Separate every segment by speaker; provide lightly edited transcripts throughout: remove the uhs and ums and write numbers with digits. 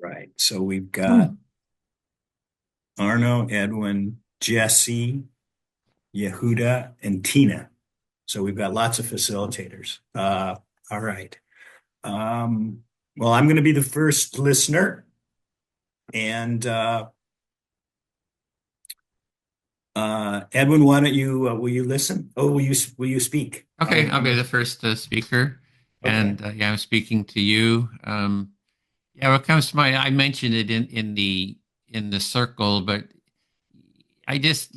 Speaker 1: Right. So we've got
Speaker 2: Mm.
Speaker 1: Arno, Edwin, Jesse, Yehuda, and Tina. So we've got lots of facilitators. All right. Um, well, I'm going to be the first listener, and Edwin, why don't you will you listen? Oh, will you speak?
Speaker 2: Okay, I'll be the first speaker,
Speaker 1: Okay.
Speaker 2: and yeah, I'm speaking to you. Yeah, what comes to mind? I mentioned it in the circle, but I just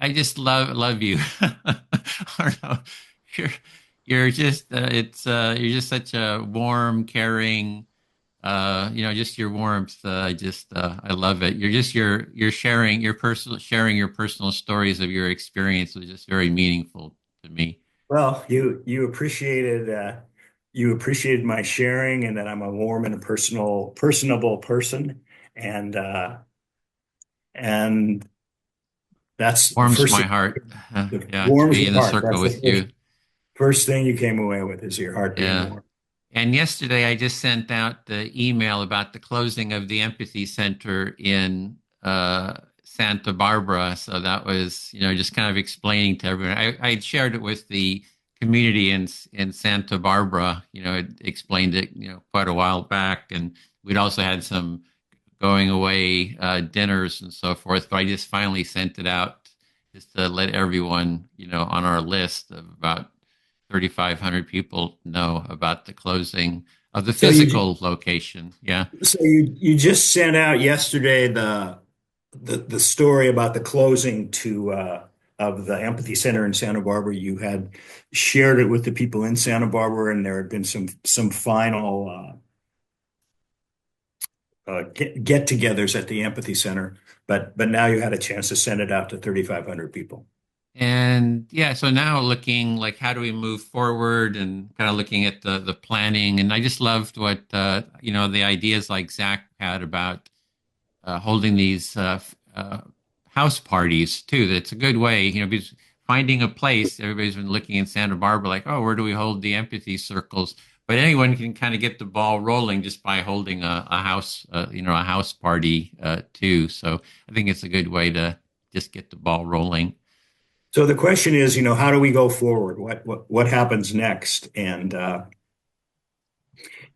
Speaker 2: I just love you. I don't know. You're you're just you're just such a warm, caring. Just your warmth. I love it. You're sharing your personal stories of your experience was just very meaningful to me.
Speaker 1: Well, you appreciated my sharing and that I'm a warm and a personable person, and and that's the
Speaker 2: Warms
Speaker 1: first
Speaker 2: my
Speaker 1: thing
Speaker 2: heart.
Speaker 1: that
Speaker 2: Yeah, to
Speaker 1: warms
Speaker 2: be
Speaker 1: your
Speaker 2: in the
Speaker 1: heart.
Speaker 2: circle
Speaker 1: That's the
Speaker 2: with
Speaker 1: first
Speaker 2: you.
Speaker 1: first thing you came away with is your heart being
Speaker 2: Yeah.
Speaker 1: warm.
Speaker 2: And yesterday I just sent out the email about the closing of the Empathy Center in Santa Barbara. So that was, just kind of explaining to everyone. I shared it with the community in Santa Barbara. It explained it, quite a while back. And we'd also had some going away dinners and so forth. But I just finally sent it out just to let everyone, on our list of about 3,500 people know about the closing of the
Speaker 1: So you
Speaker 2: physical location. Yeah.
Speaker 1: so you just sent out yesterday the story about the closing to of the Empathy Center in Santa Barbara. You had shared it with the people in Santa Barbara, and there had been some final get-togethers at the Empathy Center. But now you had a chance to send it out to 3,500 people.
Speaker 2: And yeah, so now looking like how do we move forward and kind of looking at the planning. And I just loved what the ideas like Zach had about holding these house parties too. That's a good way, because finding a place. Everybody's been looking in Santa Barbara, like, oh, where do we hold the empathy circles? But anyone can kind of get the ball rolling just by holding a house, a house party too. So I think it's a good way to just get the ball rolling.
Speaker 1: So the question is, how do we go forward? What happens next? And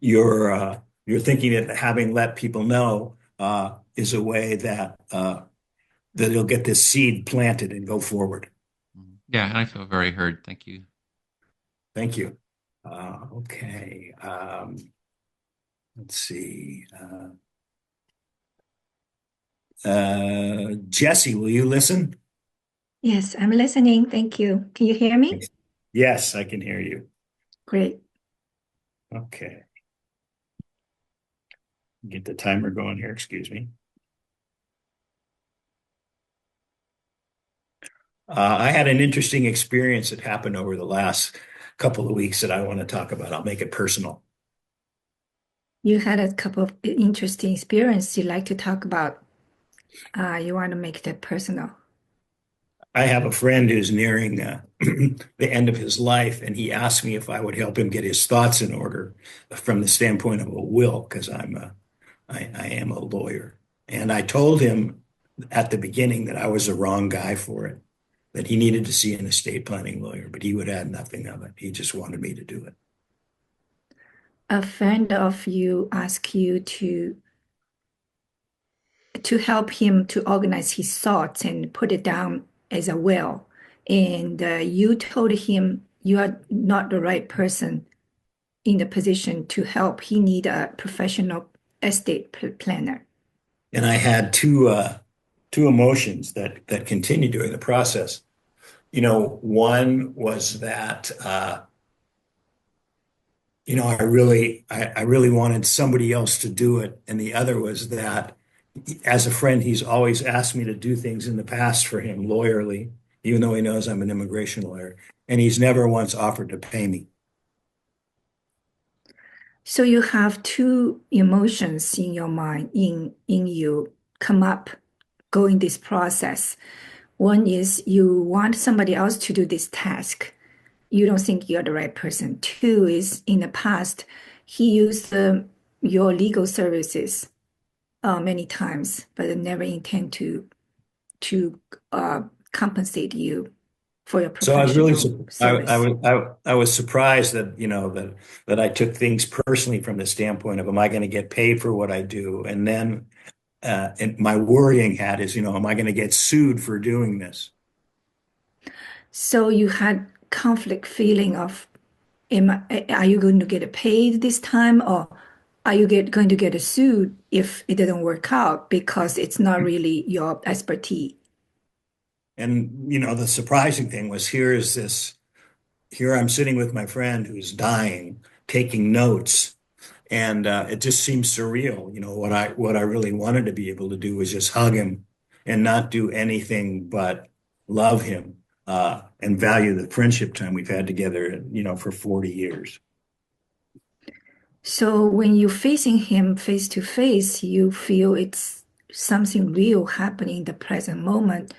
Speaker 1: you're thinking that having let people know is a way that you'll get this seed planted and go forward.
Speaker 2: Yeah, and I feel very heard. Thank you.
Speaker 1: Thank you. Okay. Let's see. Jesse, will you listen?
Speaker 3: Yes, I'm listening. Thank you. Can you hear me?
Speaker 1: Yes, I can hear you.
Speaker 3: Great.
Speaker 1: Okay. Get the timer going here. Excuse me. I had an interesting experience that happened over the last couple of weeks that I want to talk about. I'll make it personal.
Speaker 3: You had a couple of interesting experiences you'd like to talk about. You want to make that personal.
Speaker 1: I have a friend who's nearing the end of his life, and he asked me if I would help him get his thoughts in order from the standpoint of a will, because I am a lawyer. And I told him at the beginning that I was the wrong guy for it, that he needed to see an estate planning lawyer, but he would add nothing of it. He just wanted me to do it.
Speaker 3: A friend of you asked you to help him to organize his thoughts and put it down as a will. And you told him you are not the right person in the position to help. He need a professional estate planner.
Speaker 1: And I had two emotions that continued during the process. One was that I really wanted somebody else to do it, and the other was that as a friend, he's always asked me to do things in the past for him lawyerly, even though he knows I'm an immigration lawyer, and he's never once offered to pay me.
Speaker 3: So you have two emotions in your mind, in you come up going this process. One is you want somebody else to do this task. You don't think you're the right person. Two is in the past, he used your legal services. many times, but I never intend to compensate you for your
Speaker 1: So I was really,
Speaker 3: professional service.
Speaker 1: I was surprised that, that I took things personally from the standpoint of, am I going to get paid for what I do? And then, and my worrying hat is, am I going to get sued for doing this?
Speaker 3: So you had conflict feeling of, are you going to get paid this time, or are you going to get sued if it doesn't work out because it's not really your expertise?
Speaker 1: And, the surprising thing was here I'm sitting with my friend who's dying, taking notes. And it just seems surreal. What I really wanted to be able to do was just hug him and not do anything but love him and value the friendship time we've had together, for 40 years.
Speaker 3: So when you're facing him face to face, you feel it's something real happening in the present moment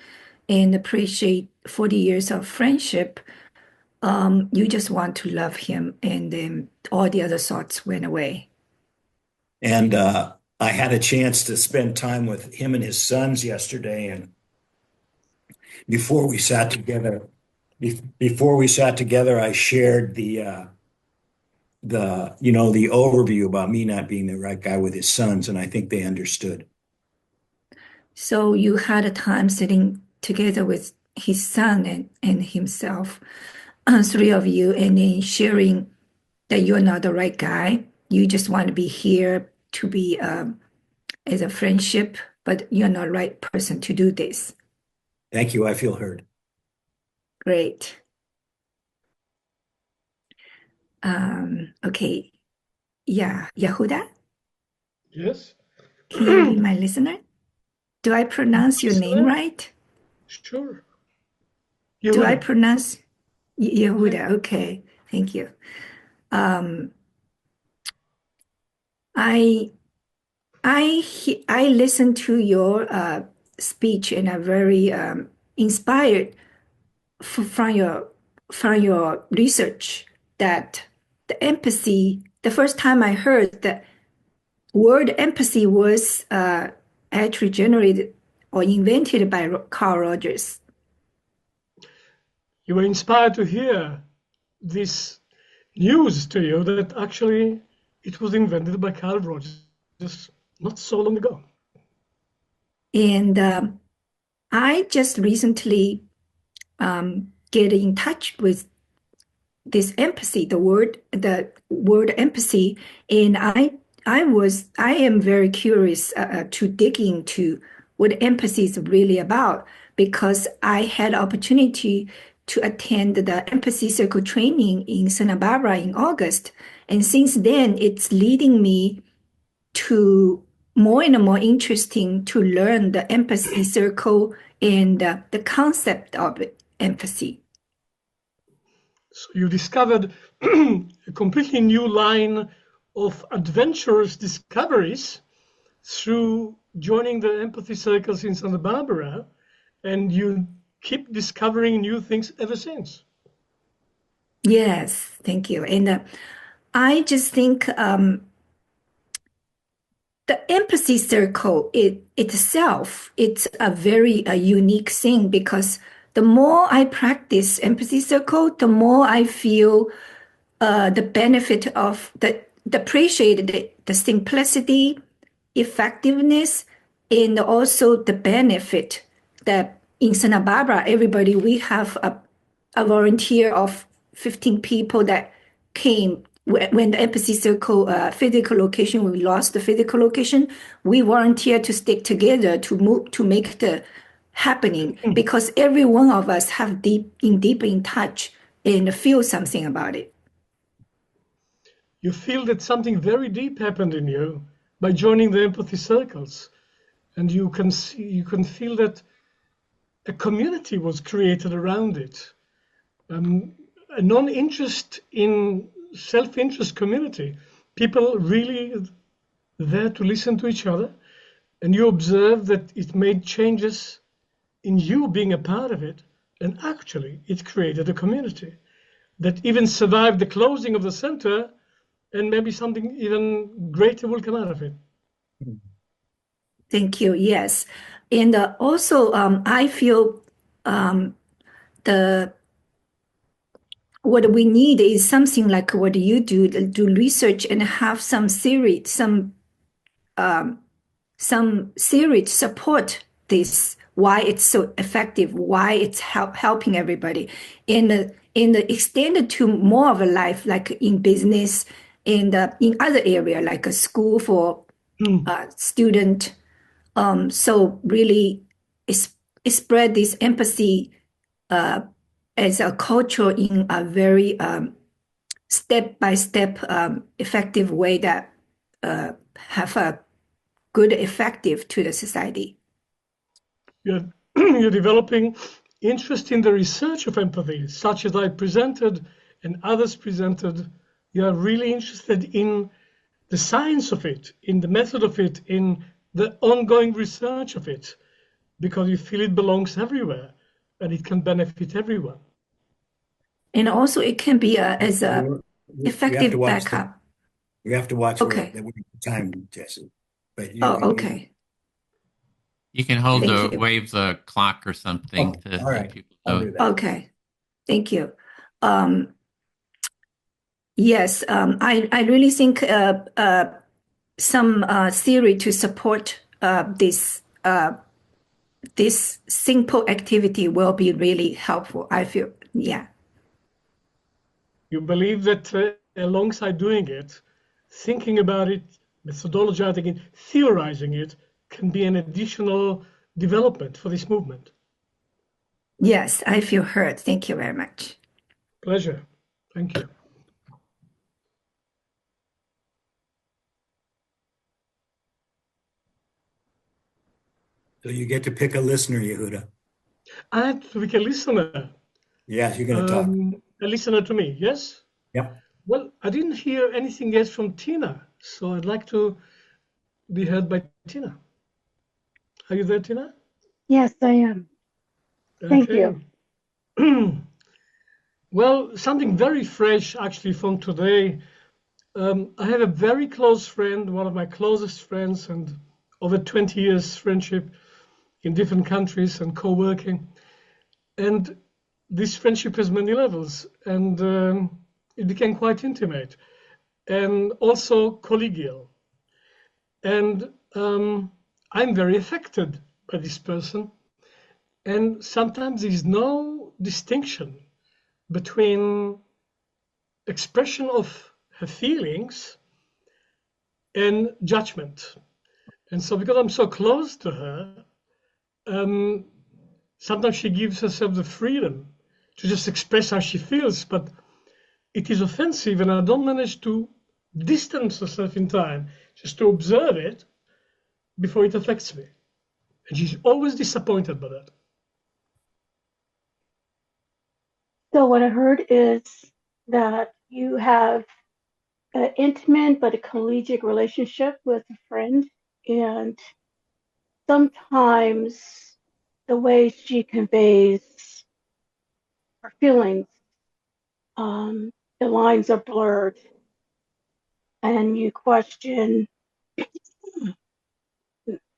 Speaker 3: and appreciate 40 years of friendship. You just want to love him, and then all the other thoughts went away.
Speaker 1: And I had a chance to spend time with him and his sons yesterday. And before we sat together, before we sat together, I shared the overview about me not being the right guy with his sons, and I think they understood.
Speaker 3: So you had a time sitting together with his son and himself, three of you, and then sharing that you're not the right guy. You just want to be here to be as a friendship, but you're not the right person to do this.
Speaker 1: Thank you. I feel heard.
Speaker 3: Great. Okay. Yeah, Yehuda,
Speaker 4: Yes.
Speaker 3: can you be my listener? Do I pronounce your name right?
Speaker 4: Sure.
Speaker 3: Do I
Speaker 4: Yehuda.
Speaker 3: pronounce
Speaker 4: Okay.
Speaker 3: Yehuda? Okay, thank you. Um, I I listened to your speech and I'm very inspired from your research that the empathy. The first time I heard the word empathy was actually generated or invented by Carl Rogers.
Speaker 4: You were inspired to hear this news to you that actually it was invented by Carl Rogers not so long ago.
Speaker 3: And I just recently get in touch with this empathy, the word empathy, and I am very curious to dig into what empathy is really about because I had opportunity to attend the empathy circle training in Santa Barbara in August, and since then it's leading me to more and more interesting to learn the empathy circle and the concept of empathy.
Speaker 4: So you discovered a completely new line of adventurous discoveries through joining the empathy circles in Santa Barbara, and you keep discovering new things ever since.
Speaker 3: Yes, thank you. And I just think the empathy circle itself, it's a very unique thing because the more I practice empathy circle, the more I feel the benefit of the appreciate the simplicity, effectiveness, and also the benefit that in Santa Barbara, everybody, we have a volunteer of 15 people that came when the empathy circle physical location, we lost the physical location, we volunteered to stick together to move to make the happening because every one of us have deep in touch and feel something about it.
Speaker 4: You feel that something very deep happened in you by joining the empathy circles, and you can feel that a community was created around it, a non-interest in self-interest community. People really there to listen to each other, and you observe that it made changes in you being a part of it, and actually it created a community that even survived the closing of the center, and maybe something even greater will come out of it.
Speaker 3: Thank you. Yes. And also, I feel the what we need is something like what you do research and have some theory to support this, why it's so effective, why it's helping everybody in the extended to more of a life, like in business, in other area like a school for student. So really, it's, it spread this empathy as a culture in a very step by step effective way that have a good effective to the society.
Speaker 4: You're, you're developing interest in the research of empathy, such as I presented and others presented. You're really interested in the science of it, in the method of it, in the ongoing research of it, because you feel it belongs everywhere and it can benefit everyone.
Speaker 3: And also it can be as a
Speaker 1: You have to
Speaker 3: effective
Speaker 1: watch the
Speaker 3: backup.
Speaker 1: you have to watch
Speaker 3: Okay.
Speaker 1: the time, Jesse. But
Speaker 3: Oh, okay.
Speaker 2: You can hold
Speaker 3: Thank
Speaker 2: the
Speaker 3: you.
Speaker 2: wave the clock or something
Speaker 1: oh,
Speaker 2: to
Speaker 1: all
Speaker 2: let
Speaker 1: right.
Speaker 2: people
Speaker 1: I'll
Speaker 2: know.
Speaker 1: do that.
Speaker 3: Okay. Thank you. Um, yes, I really think some theory to support this simple activity will be really helpful. I feel, yeah.
Speaker 4: You believe that alongside doing it, thinking about it, methodologizing it, theorizing it, can be an additional development for this movement.
Speaker 3: Yes, I feel heard. Thank you very much.
Speaker 4: Pleasure. Thank you.
Speaker 1: So you get to pick a listener, Yehuda.
Speaker 4: And we can listener,
Speaker 1: Yes, you're going to talk.
Speaker 4: a listener to me, yes?
Speaker 1: Yep.
Speaker 4: Well, I didn't hear anything yet from Tina, so I'd like to be heard by Tina. Are you there, Tina?
Speaker 5: Yes, I am. Thank
Speaker 4: Okay.
Speaker 5: you.
Speaker 4: Well, something very fresh actually from today. I have a very close friend, one of my closest friends, and over 20 years friendship in different countries and co-working. And this friendship has many levels, and it became quite intimate and also collegial. And I'm very affected by this person. And sometimes there's no distinction between expression of her feelings and judgment. And so, because I'm so close to her, um, sometimes she gives herself the freedom to just express how she feels, but it is offensive, and I don't manage to distance myself in time just to observe it before it affects me. And she's always disappointed by that.
Speaker 5: So, what I heard is that you have an intimate but a collegiate relationship with a friend, and sometimes the way she conveys her feelings, the lines are blurred, and you question,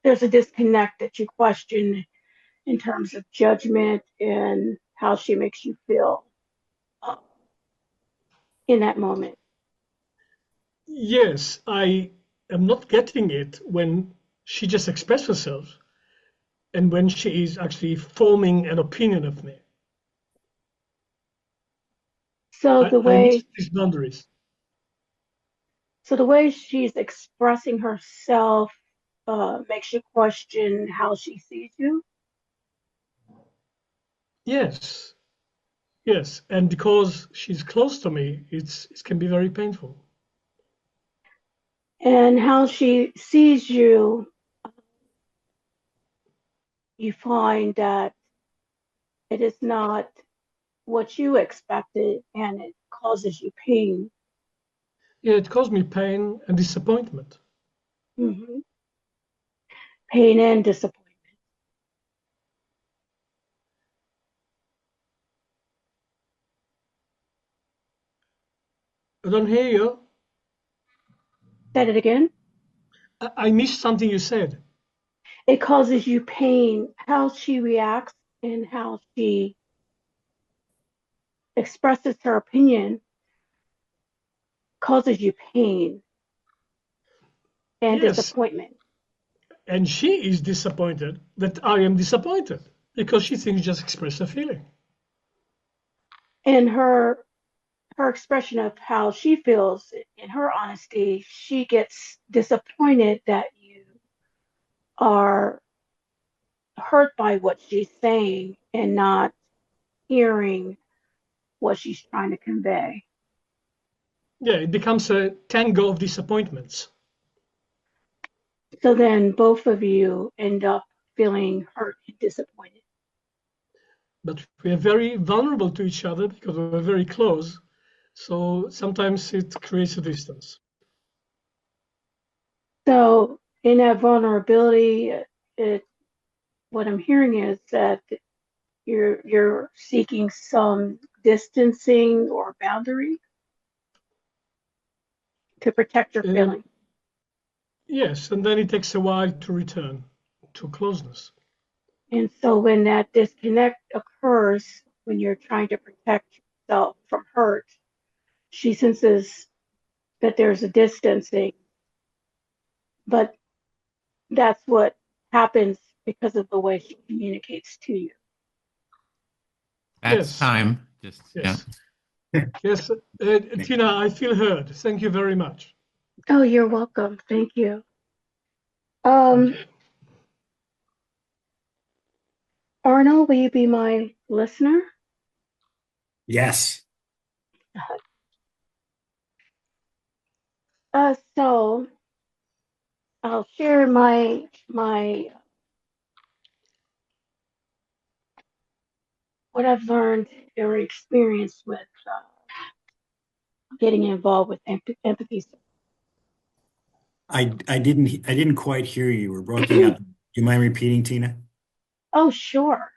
Speaker 5: there's a disconnect that you question in terms of judgment and how she makes you feel uh, in that moment.
Speaker 4: Yes, I am not getting it when she just expresses herself and when she is actually forming an opinion of me.
Speaker 5: So the
Speaker 4: I miss
Speaker 5: way
Speaker 4: these boundaries.
Speaker 5: so the way she's expressing herself makes you question how she sees you.
Speaker 4: Yes, yes. And because she's close to me, it can be very painful.
Speaker 5: And how she sees you, you find that it is not what you expected and it causes you pain.
Speaker 4: Yeah, it caused me pain and disappointment.
Speaker 5: Mhm. Pain and disappointment.
Speaker 4: I don't hear you.
Speaker 5: Said it again.
Speaker 4: I missed something you said.
Speaker 5: It causes you pain. How she reacts and how she expresses her opinion causes you pain and
Speaker 4: Yes,
Speaker 5: disappointment.
Speaker 4: and she is disappointed that I am disappointed because she thinks just express a feeling.
Speaker 5: And her expression of how she feels in her honesty, she gets disappointed that you are hurt by what she's saying and not hearing what she's trying to convey.
Speaker 4: Yeah, it becomes a tango of disappointments.
Speaker 5: So then both of you end up feeling hurt and disappointed.
Speaker 4: But we are very vulnerable to each other because we're very close. So sometimes it creates a distance.
Speaker 5: So in that vulnerability, it what I'm hearing is that you're seeking some distancing or boundary to protect your
Speaker 4: And
Speaker 5: feelings.
Speaker 4: yes, and then it takes a while to return to closeness.
Speaker 5: And so when that disconnect occurs, when you're trying to protect yourself from hurt, she senses that there's a distancing, but that's what happens because of the way she communicates to you.
Speaker 2: That's
Speaker 4: Yes,
Speaker 2: time. Just, yeah.
Speaker 4: yes, yes. Tina, I feel heard. Thank you very much.
Speaker 5: Oh, you're welcome. Thank you. Um,
Speaker 4: Okay.
Speaker 5: Arnold, will you be my listener?
Speaker 1: Yes.
Speaker 5: So I'll share my what I've learned or experienced with getting involved with empathy.
Speaker 1: I didn't quite hear you. You were breaking up. Do you mind repeating, Tina?
Speaker 5: Oh, sure.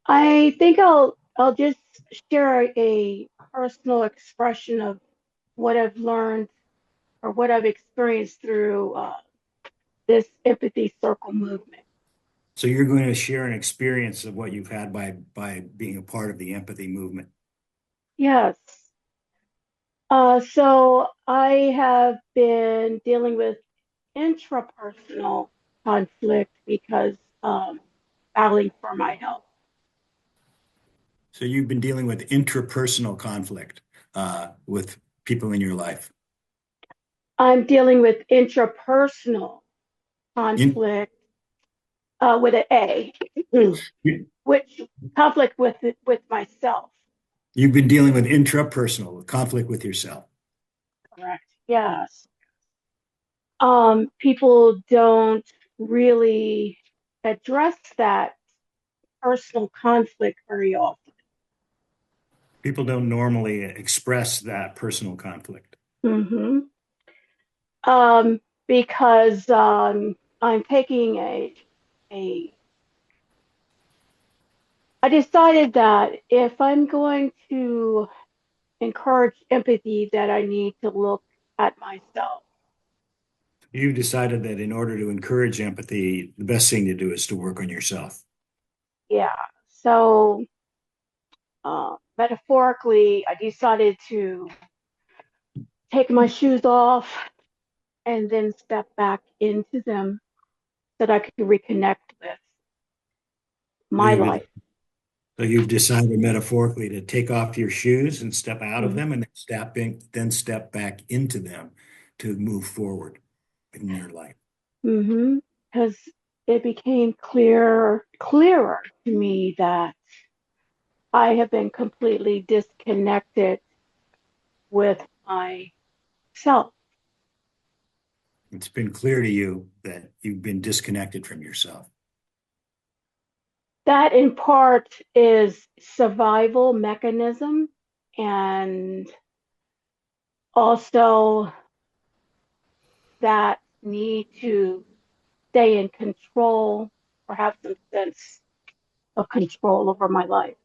Speaker 5: I think I'll just share a personal expression of what I've learned or what I've experienced through this empathy circle movement.
Speaker 1: So you're going to share an experience of what you've had by being a part of the empathy movement.
Speaker 5: Yes. So I have been dealing with intrapersonal conflict because battling for my health.
Speaker 1: So you've been dealing with intrapersonal conflict with people in your life.
Speaker 5: I'm dealing with intrapersonal
Speaker 1: In,
Speaker 5: conflict with an A, which conflict with myself.
Speaker 1: you've been dealing with intrapersonal conflict with yourself.
Speaker 5: Correct. Yes. People don't really address that personal conflict very often.
Speaker 1: People don't normally express that personal conflict.
Speaker 5: Mm-hmm. Because I'm taking a I decided that if I'm going to encourage empathy, that I need to look at myself.
Speaker 1: You've decided that in order to encourage empathy, the best thing to do is to work on yourself.
Speaker 5: Yeah. So metaphorically, I decided to take my shoes off and then step back into them so that I could reconnect with
Speaker 1: So
Speaker 5: my
Speaker 1: you've,
Speaker 5: life.
Speaker 1: so you've decided metaphorically to take off your shoes and step out of
Speaker 5: Mm-hmm.
Speaker 1: them and then step back into them to move forward in your life.
Speaker 5: Because it became clearer to me that I have been completely disconnected with myself.
Speaker 1: It's been clear to you that you've been disconnected from yourself.
Speaker 5: That in part is survival mechanism and also that need to stay in control or have some sense of control over my life.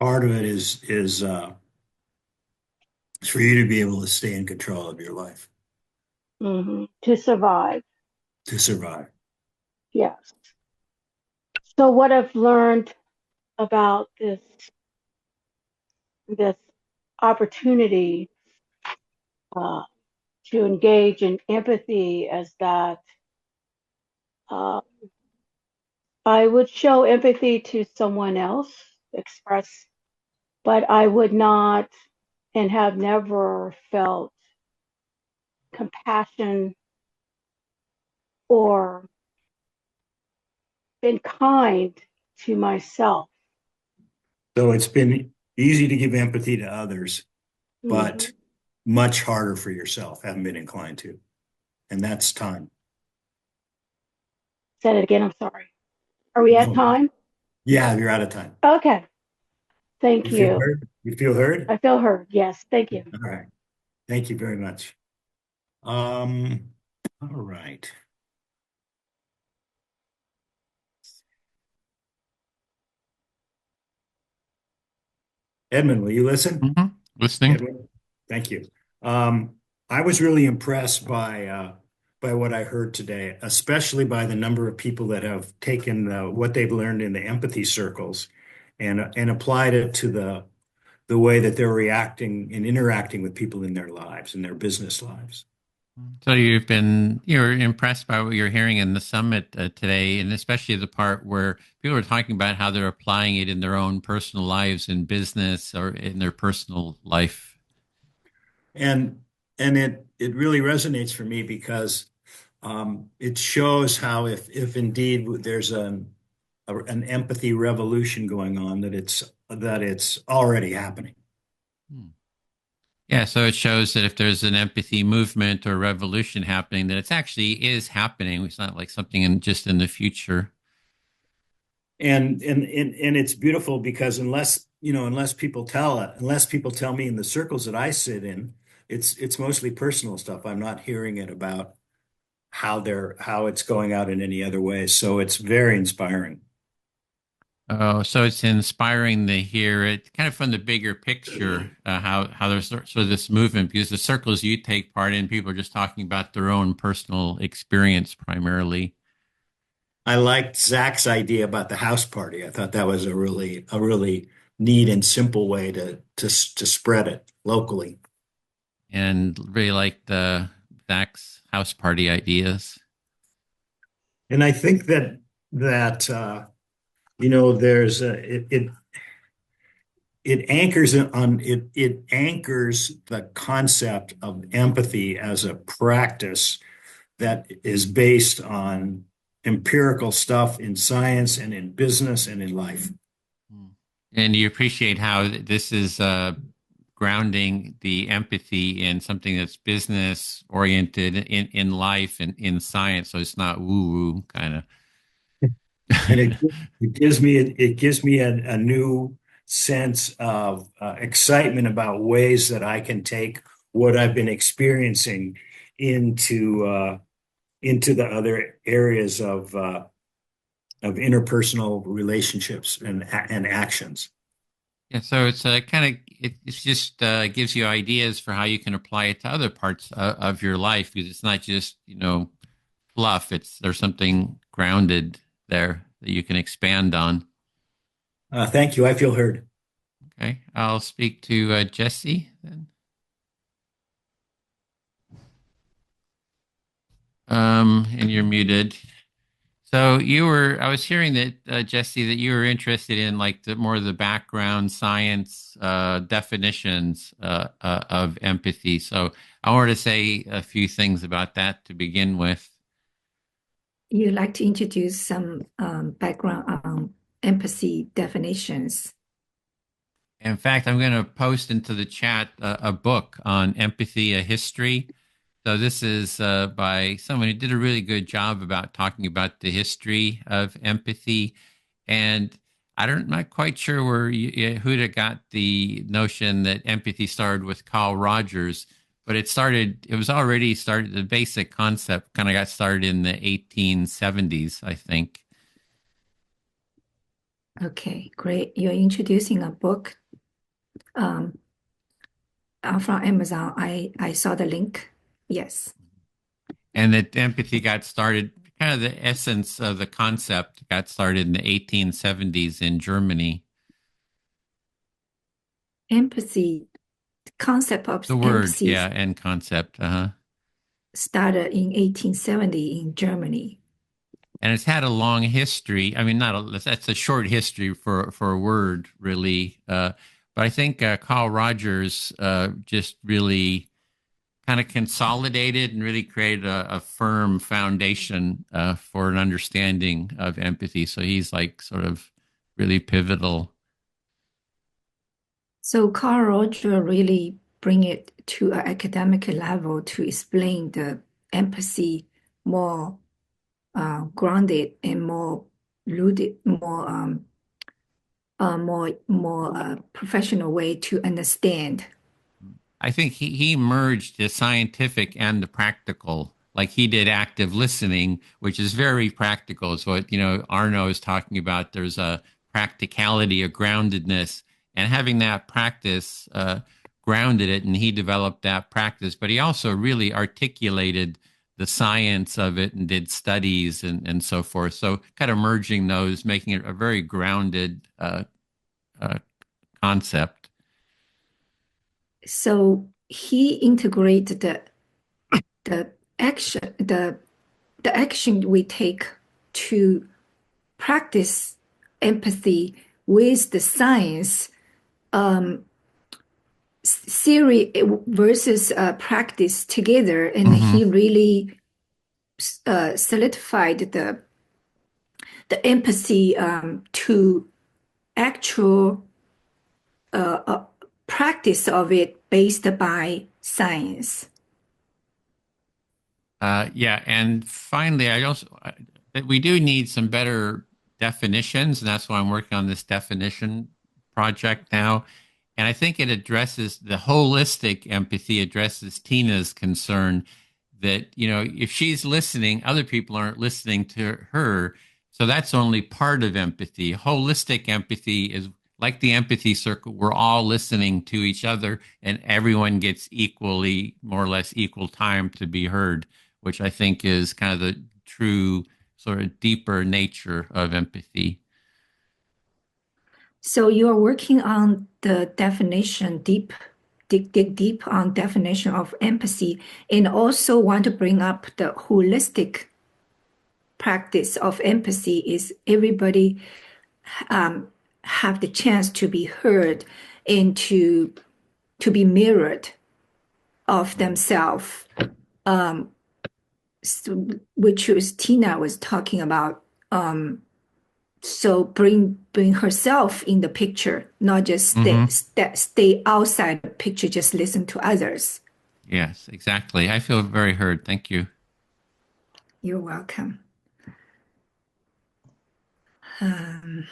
Speaker 1: Part of it is for you to be able to stay in control of your life,
Speaker 5: To survive.
Speaker 1: to survive.
Speaker 5: Yes. So what I've learned about this opportunity uh, to engage in empathy is that uh, I would show empathy to someone else, express, but I would not and have never felt compassion or been kind to myself.
Speaker 1: So it's been easy to give empathy to others, but
Speaker 5: Mhm.
Speaker 1: much harder for yourself, haven't been inclined to. And that's time.
Speaker 5: Said it again, I'm sorry. Are we at
Speaker 1: No.
Speaker 5: time?
Speaker 1: Yeah, you're out of time.
Speaker 5: Okay,
Speaker 1: You
Speaker 5: thank
Speaker 1: feel
Speaker 5: you.
Speaker 1: heard? You feel heard?
Speaker 5: I feel heard. Yes, thank you.
Speaker 1: All right. Thank you very much. Um, all right. Edmund, will you listen?
Speaker 2: Listening.
Speaker 1: Edwin, thank you. Um, I was really impressed by what I heard today, especially by the number of people that have taken what they've learned in the empathy circles and applied it to the way that they're reacting and interacting with people in their lives, in their business lives.
Speaker 2: So you're impressed by what you're hearing in the summit today, and especially the part where people are talking about how they're applying it in their own personal lives in business or in their personal life.
Speaker 1: And and it really resonates for me because it shows how if indeed there's an empathy revolution going on, that it's already happening.
Speaker 2: Hmm. Yeah, so it shows that if there's an empathy movement or revolution happening, that it's actually is happening. It's not like something just in the future.
Speaker 1: And it's beautiful because unless people tell me in the circles that I sit in, it's mostly personal stuff. I'm not hearing it about how it's going out in any other way. So it's very inspiring.
Speaker 2: Oh, so it's inspiring to hear it kind of from the bigger picture, how there's sort of this movement because the circles you take part in, people are just talking about their own personal experience primarily.
Speaker 1: I liked Zach's idea about the house party. I thought that was a really neat and simple way to spread it locally.
Speaker 2: And really like the Zach's house party ideas.
Speaker 1: And I think that there's it anchors the concept of empathy as a practice that is based on empirical stuff in science and in business and in life.
Speaker 2: And you appreciate how this is grounding the empathy in something that's business oriented in life and in science. So it's not woo woo kind of.
Speaker 1: And it gives me a new sense of excitement about ways that I can take what I've been experiencing into the other areas of interpersonal relationships and actions.
Speaker 2: Yeah, so it's kind of it's just gives you ideas for how you can apply it to other parts of your life because it's not just fluff. It's there's something grounded there that you can expand on.
Speaker 1: Thank you. I feel heard.
Speaker 2: Okay, I'll speak to Jesse then. And you're muted. So I was hearing that, Jesse, that you were interested in like the more of the background science definitions of empathy. So I wanted to say a few things about that to begin with.
Speaker 3: You like to introduce some background on empathy definitions.
Speaker 2: In fact, I'm going to post into the chat a book on empathy, a history. So this is by someone who did a really good job about talking about the history of empathy. And not quite sure who got the notion that empathy started with Carl Rogers, but it was already started, the basic concept kind of got started in the 1870s, I think.
Speaker 3: Okay, great. You're introducing a book um, from Amazon. I saw the link. Yes.
Speaker 2: And that empathy got started kind of the essence of the concept got started in the 1870s in Germany.
Speaker 3: Empathy, the concept of
Speaker 2: The word,
Speaker 3: empathy
Speaker 2: yeah, and concept.
Speaker 3: started in 1870 in Germany.
Speaker 2: And it's had a long history. I mean, not a, that's a short history for a word, really. But I think Carl Rogers just really kind of consolidated and really created a firm foundation for an understanding of empathy. So he's like sort of really pivotal.
Speaker 3: So Carl Roger really bring it to an academic level to explain the empathy more grounded and more rooted, more professional way to understand.
Speaker 2: I think he merged the scientific and the practical. Like he did active listening, which is very practical. It's what, Arno is talking about. There's a practicality, a groundedness, and having that practice grounded it, and he developed that practice. But he also really articulated the science of it and did studies and so forth. So kind of merging those, making it a very grounded uh, concept.
Speaker 3: So he integrated the action the action we take to practice empathy with the science, theory versus practice together, and
Speaker 2: Hmm.
Speaker 3: he really solidified the empathy to actual practice of it based by science.
Speaker 2: Yeah, and finally, we do need some better definitions, and that's why I'm working on this definition project now. And I think it addresses the holistic empathy, addresses Tina's concern that, if she's listening, other people aren't listening to her. So that's only part of empathy. Holistic empathy is like the empathy circle. We're all listening to each other, and everyone gets equally, more or less equal time to be heard, which I think is kind of the true sort of deeper nature of empathy.
Speaker 3: So you are working on the definition, dig deep on definition of empathy, and also want to bring up the holistic practice of empathy is everybody have the chance to be heard and to be mirrored of themselves, which was Tina was talking about. So bring herself in the picture, not just
Speaker 2: Hmm.
Speaker 3: stay outside the picture, just listen to others.
Speaker 2: Yes, exactly. I feel very heard. Thank you.
Speaker 3: You're welcome. Um,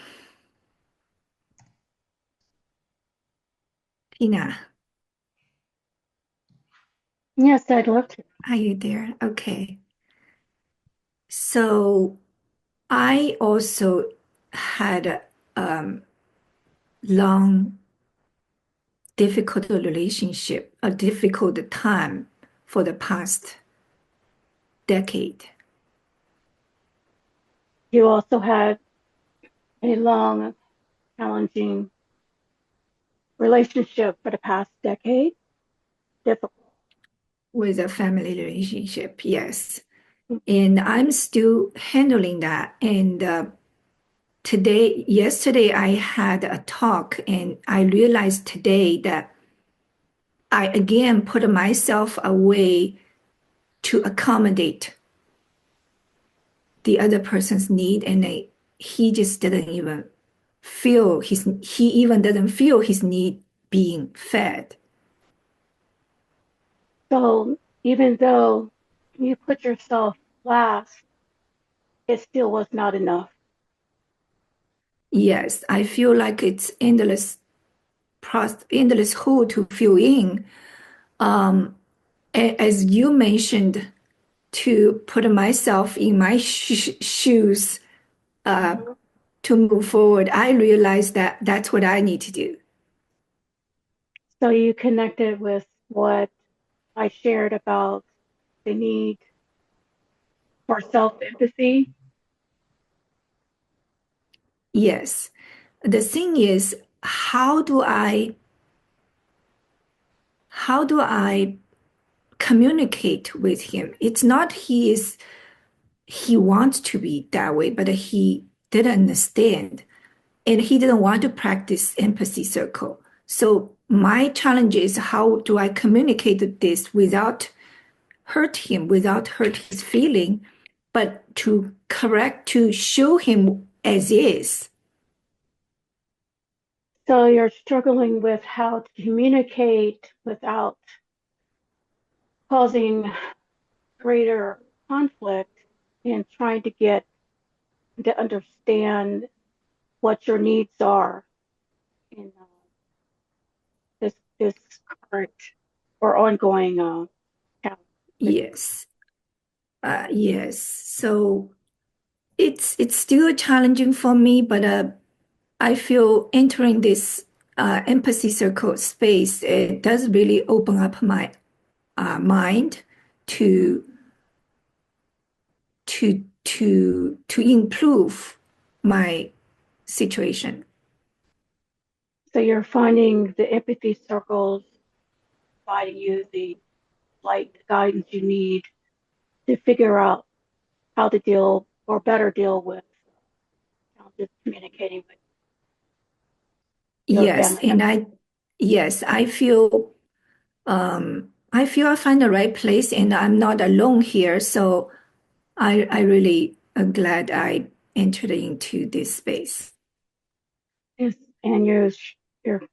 Speaker 3: Tina,
Speaker 5: Yes, I'd love to.
Speaker 3: are you there? Okay. So I also had a long, difficult relationship, a difficult time for the past decade.
Speaker 5: You also had a long, challenging relationship for the past decade. Difficult.
Speaker 3: With a family relationship, yes. And I'm still handling that. And yesterday, I had a talk, and I realized today that I again put myself away to accommodate the other person's need, and he just didn't even he even doesn't feel his need being fed.
Speaker 5: So even though you put yourself last, it still was not enough.
Speaker 3: Yes, I feel like it's endless hole to fill in. As you mentioned, to put myself in my shoes
Speaker 5: Mhm.
Speaker 3: to move forward, I realized that that's what I need to do.
Speaker 5: So you connected with what I shared about the need for self-empathy?
Speaker 3: Yes. The thing is, how do I communicate with him? It's not he wants to be that way, but he didn't understand and he didn't want to practice empathy circle. So my challenge is how do I communicate this without hurt him, without hurt his feeling, but to show him as is.
Speaker 5: So you're struggling with how to communicate without causing greater conflict and trying to get to understand what your needs are in this current or ongoing challenge.
Speaker 3: Yes. Yes. So it's still challenging for me, but I feel entering this empathy circle space, it does really open up my mind to to improve my situation.
Speaker 5: So you're finding the empathy circles providing you the light guidance you need to figure out how to deal or better deal with challenges communicating with your
Speaker 3: Yes,
Speaker 5: family
Speaker 3: and
Speaker 5: members.
Speaker 3: yes, I feel I find the right place and I'm not alone here. So I really am glad I entered into this space.
Speaker 5: Yes, and you're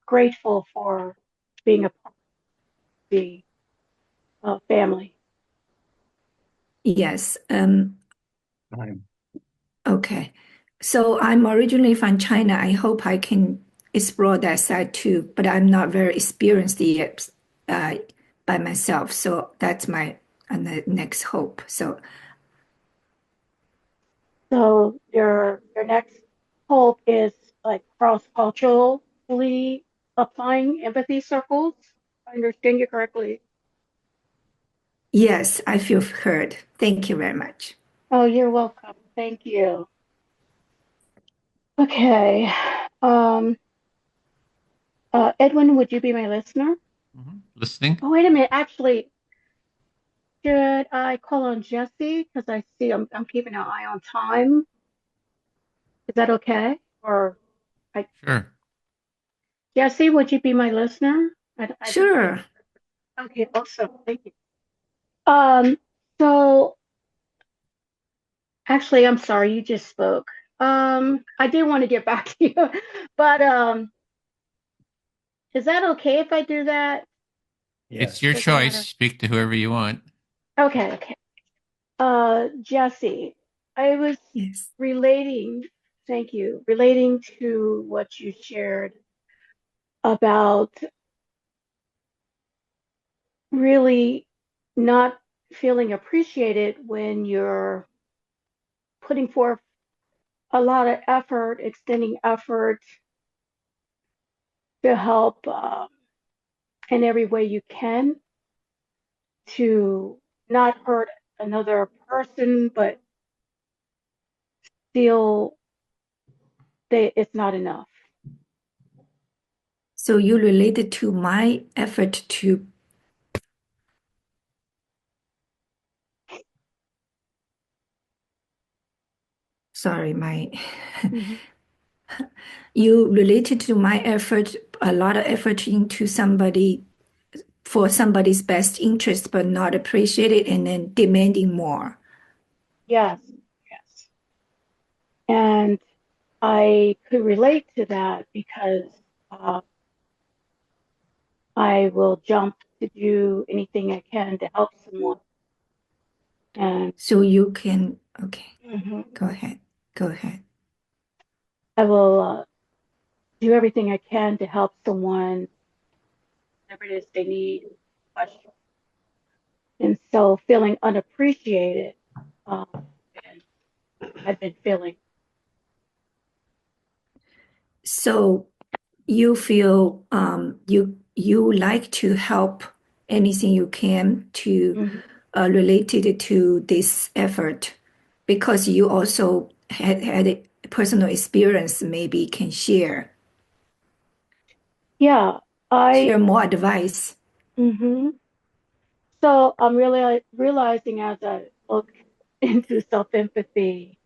Speaker 5: grateful for being a part of the family.
Speaker 3: Yes.
Speaker 1: I'm
Speaker 3: Okay. So I'm originally from China. I hope I can explore that side too, but I'm not very experienced yet uh, by myself. So that's my next hope. So
Speaker 5: So your next hope is like cross-culturally applying empathy circles. If I understand you correctly.
Speaker 3: yes, I feel heard. Thank you very much.
Speaker 5: Oh, you're welcome. Thank you. Okay. Um, Edwin, would you be my listener?
Speaker 2: Listening.
Speaker 5: Oh, wait a minute. Actually, should I call on Jesse? Because I see I'm keeping an eye on time. Is that okay? Or I,
Speaker 2: Sure.
Speaker 5: Jesse, would you be my listener? I don't know.
Speaker 3: Sure.
Speaker 5: Okay, awesome. Thank you. Um, so actually, I'm sorry, you just spoke. I did want to get back to you, but is that okay if I do that?
Speaker 2: It's your
Speaker 1: yes.
Speaker 5: Does it
Speaker 2: choice.
Speaker 5: matter?
Speaker 2: Speak to whoever you want.
Speaker 5: Okay, okay. Jesse, I was
Speaker 3: Yes.
Speaker 5: relating, thank you, relating to what you shared about really not feeling appreciated when you're putting forth a lot of effort, extending effort to help in every way you can to not hurt another person, but feel that it's not enough.
Speaker 3: So you related to my effort to, sorry, my,
Speaker 5: Mhm.
Speaker 3: you related to my effort, a lot of effort into somebody for somebody's best interest, but not appreciated and then demanding more.
Speaker 5: Yes, yes. And I could relate to that because uh, I will jump to do anything I can to help someone. And
Speaker 3: So you can, okay,
Speaker 5: mhm,
Speaker 3: go ahead. Go ahead.
Speaker 5: I will do everything I can to help someone, whatever it is they need, question. And so feeling unappreciated, and I've been feeling.
Speaker 3: So you feel you like to help anything you can to
Speaker 5: Mhm.
Speaker 3: related to this effort. because you also had a personal experience, maybe can
Speaker 5: Yeah,
Speaker 3: share more advice.
Speaker 5: hmm So I'm really realizing as I look into self-empathy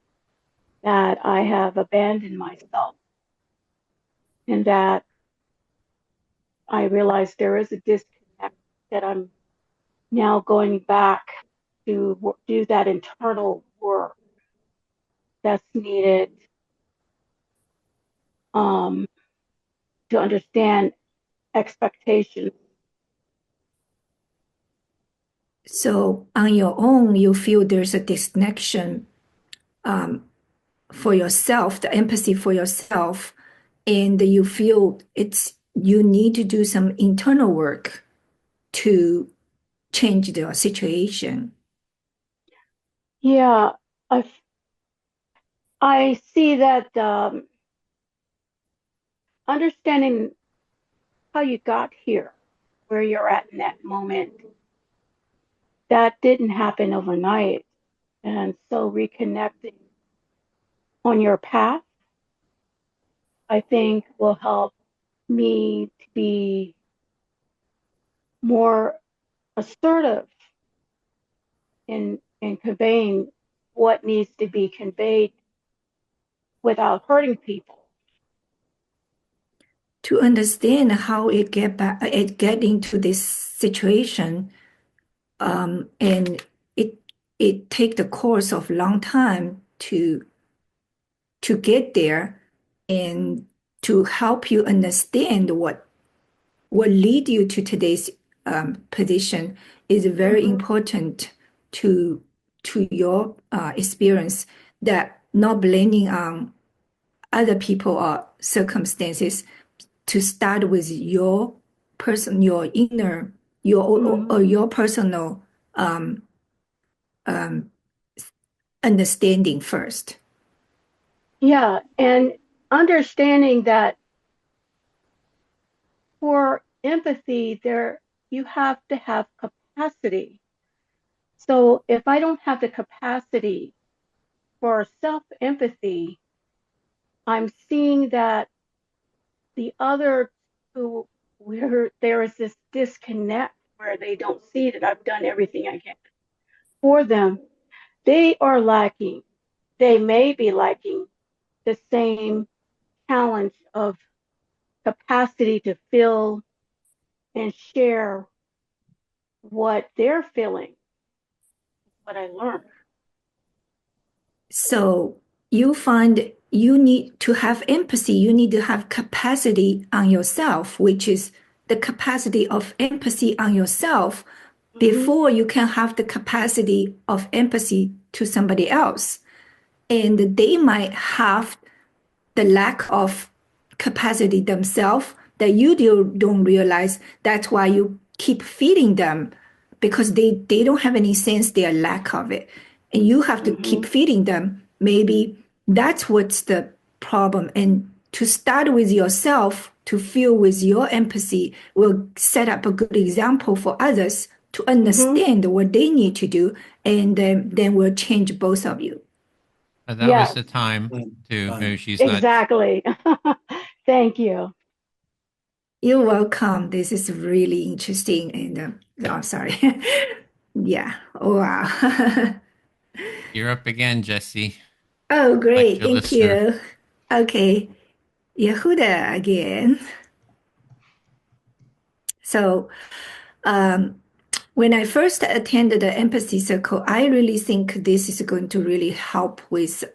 Speaker 5: that I have abandoned myself and that I realize there is a disconnect that I'm now going back to do that internal work that's needed um, to understand expectations.
Speaker 3: So on your own, you feel there's a disconnection um, for yourself, the empathy for yourself, and you feel you need to do some internal work to change the situation.
Speaker 5: Yeah, I, I see that understanding how you got here, where you're at in that moment, that didn't happen overnight. And so reconnecting on your path, I think will help me to be more assertive in conveying what needs to be conveyed without hurting people.
Speaker 3: To understand how it get into this situation, and it take the course of long time to get there, and to help you understand what lead you to today's position is very
Speaker 5: Mm-hmm.
Speaker 3: important to your experience, that not blaming on other people or circumstances, to start with your inner, or
Speaker 5: Mm-hmm.
Speaker 3: your personal um, um, understanding first.
Speaker 5: Yeah, and understanding that for empathy, there you have to have capacity. So if I don't have the capacity for self-empathy, I'm seeing that the other who where there is this disconnect where they don't see that I've done everything I can for them, they are lacking. They may be lacking the same challenge of capacity to feel and share what they're feeling, what I learned.
Speaker 3: So you find you need to have empathy, you need to have capacity on yourself, which is the capacity of empathy on yourself
Speaker 5: Mm-hmm.
Speaker 3: before you can have the capacity of empathy to somebody else. And they might have the lack of capacity themselves that you don't realize. That's why you keep feeding them, because they don't have any sense their lack of it. And you have to
Speaker 5: Mm-hmm.
Speaker 3: keep feeding them. Maybe that's what's the problem. And to start with yourself, to feel with your empathy, will set up a good example for others to
Speaker 5: Mm-hmm.
Speaker 3: understand what they need to do. And then will change both of you.
Speaker 2: That was
Speaker 5: Yes,
Speaker 2: the time too. Maybe she's not.
Speaker 5: exactly. Thank you.
Speaker 3: You're welcome. This is really interesting. And oh, sorry. Yeah. Oh, wow.
Speaker 2: You're up again, Jesse.
Speaker 3: Oh,
Speaker 2: Like
Speaker 3: great.
Speaker 2: your
Speaker 3: Thank
Speaker 2: listener.
Speaker 3: you. Okay. Yehuda again. So, um, when I first attended the empathy circle, I really think this is going to really help with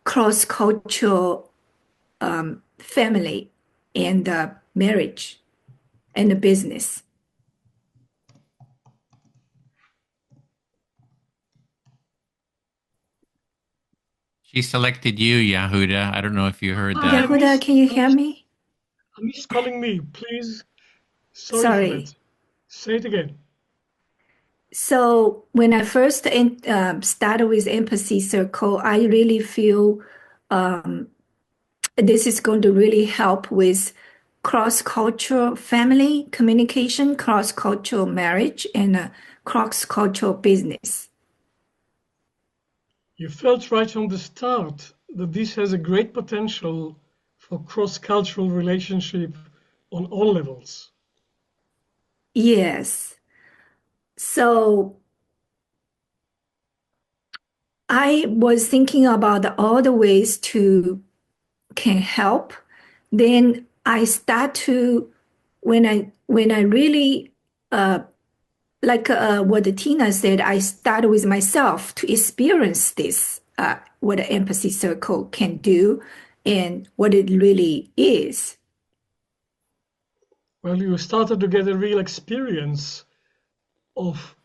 Speaker 3: cross-cultural family and marriage and the business.
Speaker 2: She selected you, Yahuda. I don't know if you heard
Speaker 4: Hi,
Speaker 2: that.
Speaker 3: Yehuda, can you hear me?
Speaker 4: I missed calling me. Please, sorry for
Speaker 3: Sorry.
Speaker 4: that. Say it again.
Speaker 3: So when I first started with Empathy Circle, I really feel this is going to really help with cross-cultural family communication, cross-cultural marriage, and cross-cultural business.
Speaker 4: You felt right from the start that this has a great potential for cross-cultural relationship on all levels.
Speaker 3: Yes. So I was thinking about all the ways to can help. Then I start to when I really like what Tina said, I start with myself to experience this, what an empathy circle can do and what it really is.
Speaker 4: Well, you started to get a real experience of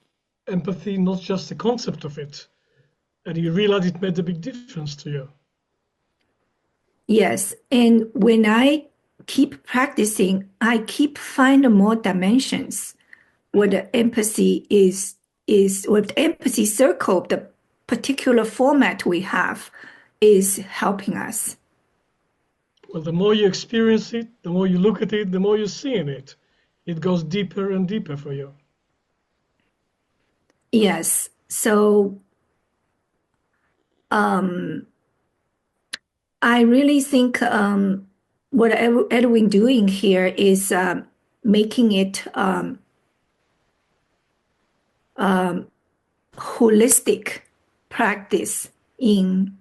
Speaker 4: empathy, not just the concept of it, and you realized it made a big difference to you.
Speaker 3: Yes, and when I keep practicing, I keep finding more dimensions. What the empathy is what the empathy circle, the particular format we have, is helping us.
Speaker 4: Well, the more you experience it, the more you look at it, the more you see in it. It goes deeper and deeper for you.
Speaker 3: Yes. So um, I really think what Edwin doing here is making it holistic practice in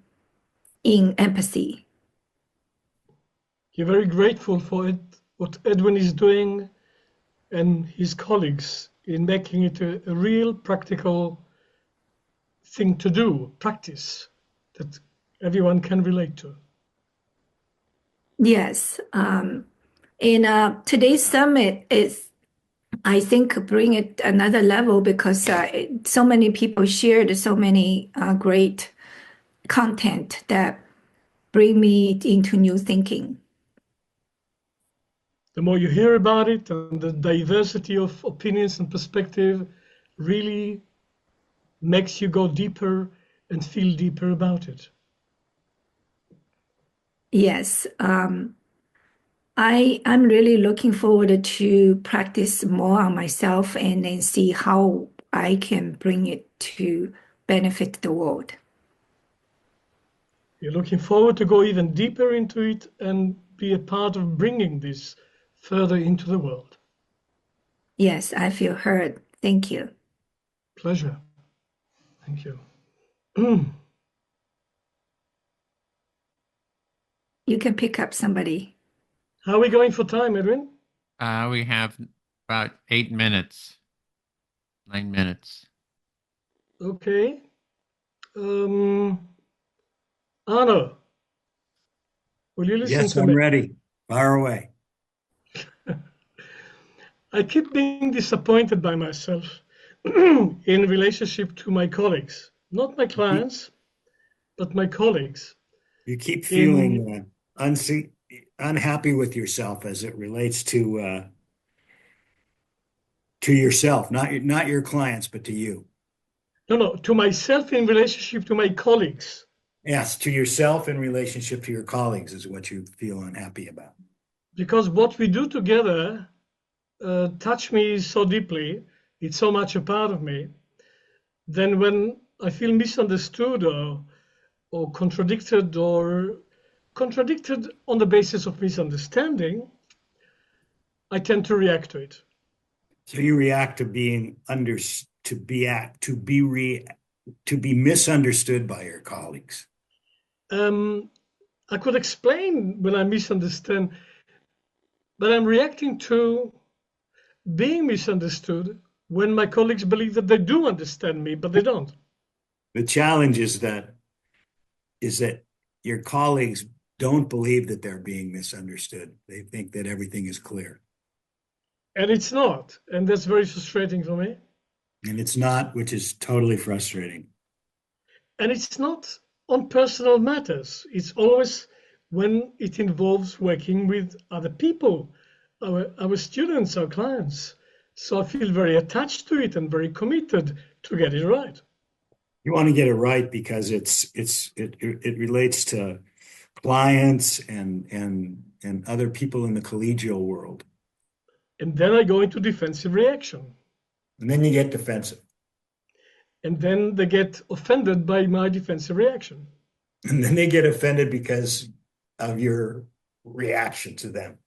Speaker 3: empathy.
Speaker 4: You're very grateful for it, what Edwin is doing and his colleagues in making it a real practical thing to do, practice that everyone can relate to.
Speaker 3: Yes. And today's summit is, I think, bring it another level because so many people shared so many great content that bring me into new thinking.
Speaker 4: The more you hear about it and the diversity of opinions and perspective really makes you go deeper and feel deeper about it.
Speaker 3: Yes. I'm really looking forward to practice more on myself and then see how I can bring it to benefit the world.
Speaker 4: You're looking forward to go even deeper into it and be a part of bringing this further into the world.
Speaker 3: Yes, I feel heard. Thank you.
Speaker 4: Pleasure. Thank you.
Speaker 3: You can pick up somebody.
Speaker 4: How are we going for time, Edwin?
Speaker 2: We have about 8 minutes, 9 minutes.
Speaker 4: Okay. Arno, will you listen
Speaker 1: Yes,
Speaker 4: to
Speaker 1: I'm
Speaker 4: me?
Speaker 1: ready. Fire away.
Speaker 4: I keep being disappointed by myself in relationship to my colleagues, not my clients, but my colleagues.
Speaker 1: You keep
Speaker 4: In
Speaker 1: feeling unhappy with yourself as it relates to yourself, not your clients, but to you.
Speaker 4: no, to myself in relationship to my colleagues.
Speaker 1: Yes, to yourself in relationship to your colleagues is what you feel unhappy about.
Speaker 4: Because what we do together touch me so deeply, it's so much a part of me. Then when I feel misunderstood or contradicted on the basis of misunderstanding, I tend to react to it.
Speaker 1: So you react to being under to be misunderstood by your colleagues.
Speaker 4: I could explain when I misunderstand, but I'm reacting to being misunderstood when my colleagues believe that they do understand me, but they don't.
Speaker 1: The challenge is that your colleagues don't believe that they're being misunderstood. They think that everything is clear.
Speaker 4: And it's not. And that's very frustrating for me.
Speaker 1: And it's not, which is totally frustrating.
Speaker 4: And it's not on personal matters. It's always when it involves working with other people, our students, our clients. So I feel very attached to it and very committed to get it right.
Speaker 1: You want to get it right because it relates to clients and other people in the collegial world.
Speaker 4: And then I go into defensive reaction.
Speaker 1: And then you get defensive.
Speaker 4: and then they get offended by my defensive reaction.
Speaker 1: And then they get offended because of your reaction to them.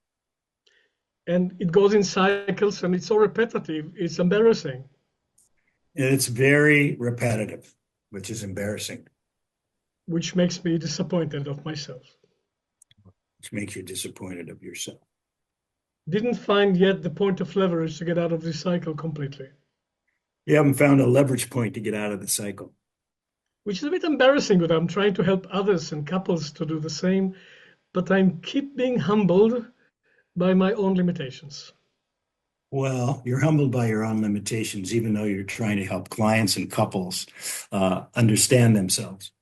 Speaker 4: And it goes in cycles and it's so repetitive, it's embarrassing.
Speaker 1: And it's very repetitive, which is embarrassing,
Speaker 4: Which makes me disappointed of myself.
Speaker 1: which makes you disappointed of yourself.
Speaker 4: Didn't find yet the point of leverage to get out of this cycle completely.
Speaker 1: You haven't found a leverage point to get out of the cycle.
Speaker 4: Which is a bit embarrassing, but I'm trying to help others and couples to do the same, but I keep being humbled by my own limitations.
Speaker 1: Well, you're humbled by your own limitations, even though you're trying to help clients and couples understand themselves.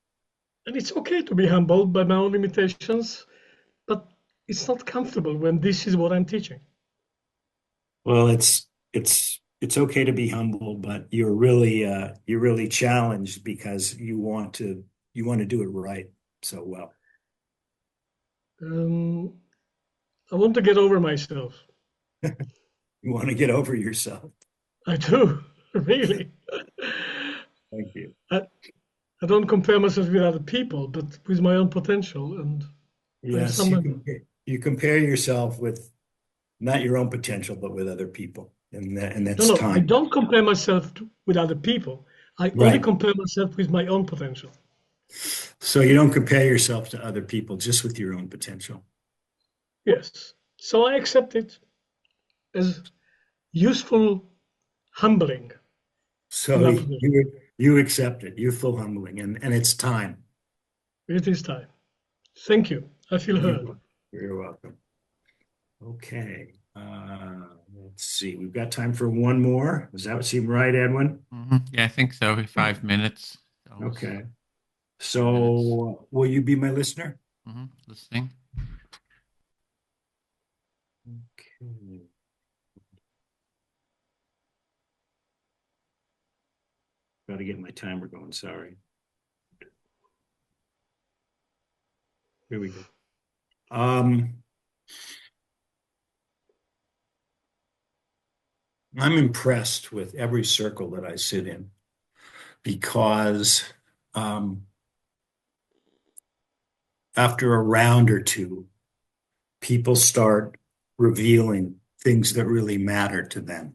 Speaker 4: And it's okay to be humbled by my own limitations, but it's not comfortable when this is what I'm teaching.
Speaker 1: Well, it's okay to be humbled, but you're really challenged because you want to do it right so well.
Speaker 4: Um, I want to get over myself.
Speaker 1: You want to get over yourself.
Speaker 4: I do, really.
Speaker 1: Thank you.
Speaker 4: I don't compare myself with other people, but with my own potential. And I have
Speaker 1: Yes,
Speaker 4: someone.
Speaker 1: you compare yourself with not your own potential, but with other people, and
Speaker 4: No,
Speaker 1: that's
Speaker 4: no, I
Speaker 1: time.
Speaker 4: don't compare myself with other people. I only
Speaker 1: Right.
Speaker 4: compare myself with my own potential.
Speaker 1: So you don't compare yourself to other people, just with your own potential.
Speaker 4: Yes. So I accept it as useful humbling in
Speaker 1: So
Speaker 4: my position.
Speaker 1: you accept it. You feel humbling, and it's time.
Speaker 4: It is time. Thank you. I feel heard.
Speaker 1: You're welcome. Okay. Let's see. We've got time for one more. Does that seem right, Edwin?
Speaker 2: Yeah, I think so. 5 minutes. Almost
Speaker 1: Okay.
Speaker 2: 6 minutes.
Speaker 1: So will you be my listener?
Speaker 2: Listening.
Speaker 1: Okay. Got to get my timer going. Sorry. Here we go. I'm impressed with every circle that I sit in because um, after a round or two, people start revealing things that really matter to them.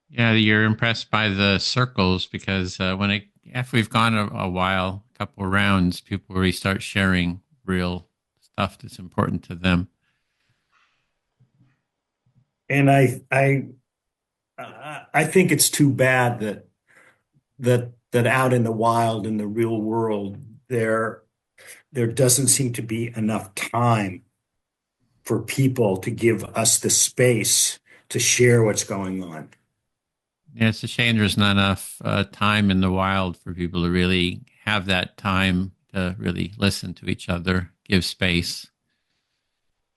Speaker 2: Yeah, you're impressed by the circles because after we've gone a while, a couple of rounds, people really start sharing real stuff that's important to them.
Speaker 1: And I think it's too bad that out in the wild in the real world there doesn't seem to be enough time for people to give us the space to share what's going on.
Speaker 2: Yeah, it's a shame there's not enough time in the wild for people to really have that time to really listen to each other, give space.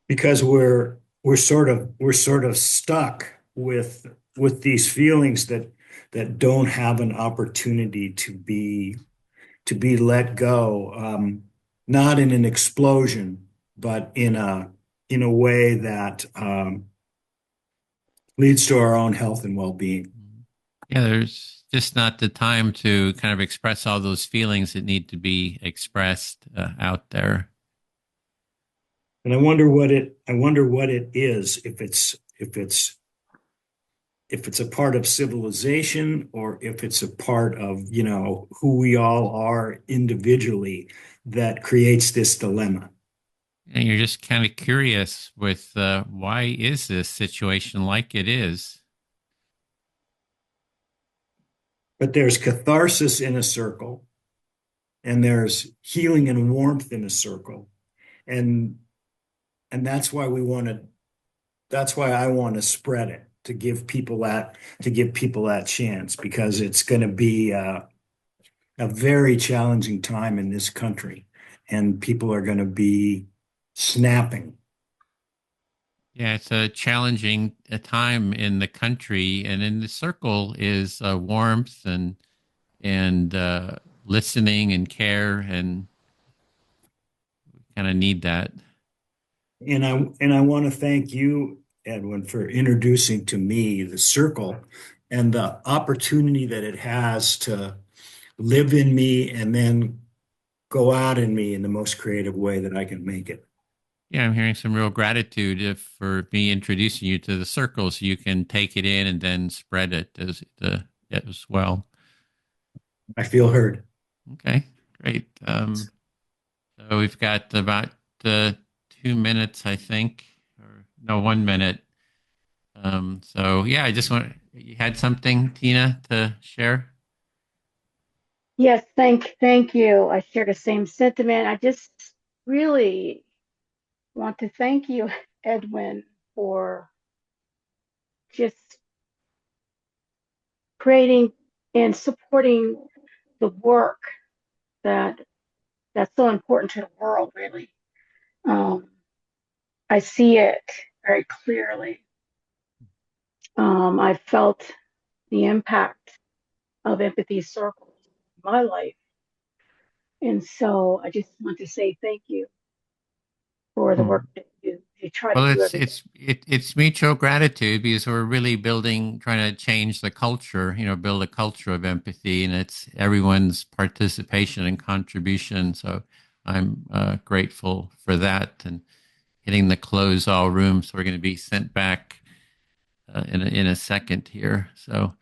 Speaker 1: Because we're sort of stuck with these feelings that don't have an opportunity to be let go, not in an explosion, but in a way that leads to our own health and well-being.
Speaker 2: Yeah, there's just not the time to kind of express all those feelings that need to be expressed out there.
Speaker 1: And I wonder what it is, if it's a part of civilization or if it's a part of, you know, who we all are individually that creates this dilemma.
Speaker 2: And you're just kind of curious with why is this situation like it is?
Speaker 1: But there's catharsis in a circle, and there's healing and warmth in a circle. And that's why that's why I want to spread it to give people that chance because it's going to be a very challenging time in this country, and people are going to be snapping.
Speaker 2: Yeah, it's a challenging time in the country, and in the circle is warmth and listening and care, and kind of need that.
Speaker 1: And I want to thank you, Edwin, for introducing to me the circle and the opportunity that it has to live in me and then go out in me in the most creative way that I can make it.
Speaker 2: Yeah, I'm hearing some real gratitude for me introducing you to the circle so you can take it in and then spread it as well.
Speaker 1: I feel heard.
Speaker 2: Okay, great. So we've got about 2 minutes, I think, or no, 1 minute. So yeah, I just want you had something, Tina, to share.
Speaker 5: Yes, thank you. I share the same sentiment. I just really want to thank you, Edwin, for just creating and supporting the work that that's so important to the world, really. Um, I see it very clearly. I felt the impact of empathy circles in my life. And so I just want to say thank you for the work that you try to
Speaker 2: Well,
Speaker 5: do
Speaker 2: it's
Speaker 5: every day.
Speaker 2: it's it's mutual gratitude because we're really trying to change the culture, build a culture of empathy, and it's everyone's participation and contribution. So I'm grateful for that and hitting the close all room. So we're going to be sent back in a second here. So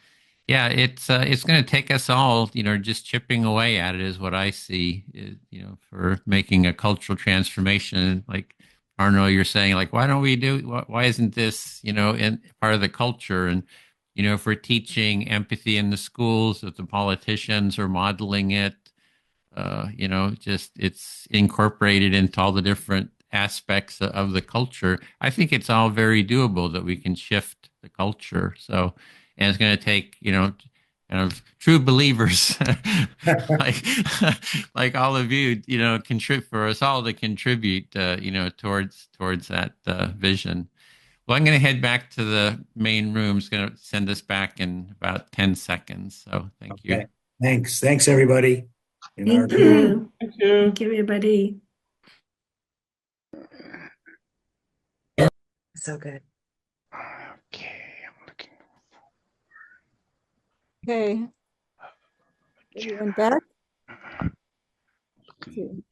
Speaker 2: yeah, it's going to take us all, just chipping away at it is what I see, for making a cultural transformation. Like Arno, you're saying, like, why don't we why isn't this, in part of the culture? And, if we're teaching empathy in the schools, if the politicians are modeling it, just it's incorporated into all the different aspects of the culture. I think it's all very doable that we can shift the culture. So, and it's going to take, kind of true believers like like all of you, contribute for us all to contribute, towards that vision. Well, I'm going to head back to the main room. It's going to send us back in about 10 seconds. So thank you.
Speaker 1: Okay. Thanks. Thanks, everybody. In our
Speaker 3: Thank
Speaker 1: group.
Speaker 3: you.
Speaker 4: Thank you.
Speaker 3: Thank you, everybody.
Speaker 6: So good.
Speaker 7: Okay, I'm looking.
Speaker 8: Okay, everyone back?
Speaker 7: looking.
Speaker 2: Yep.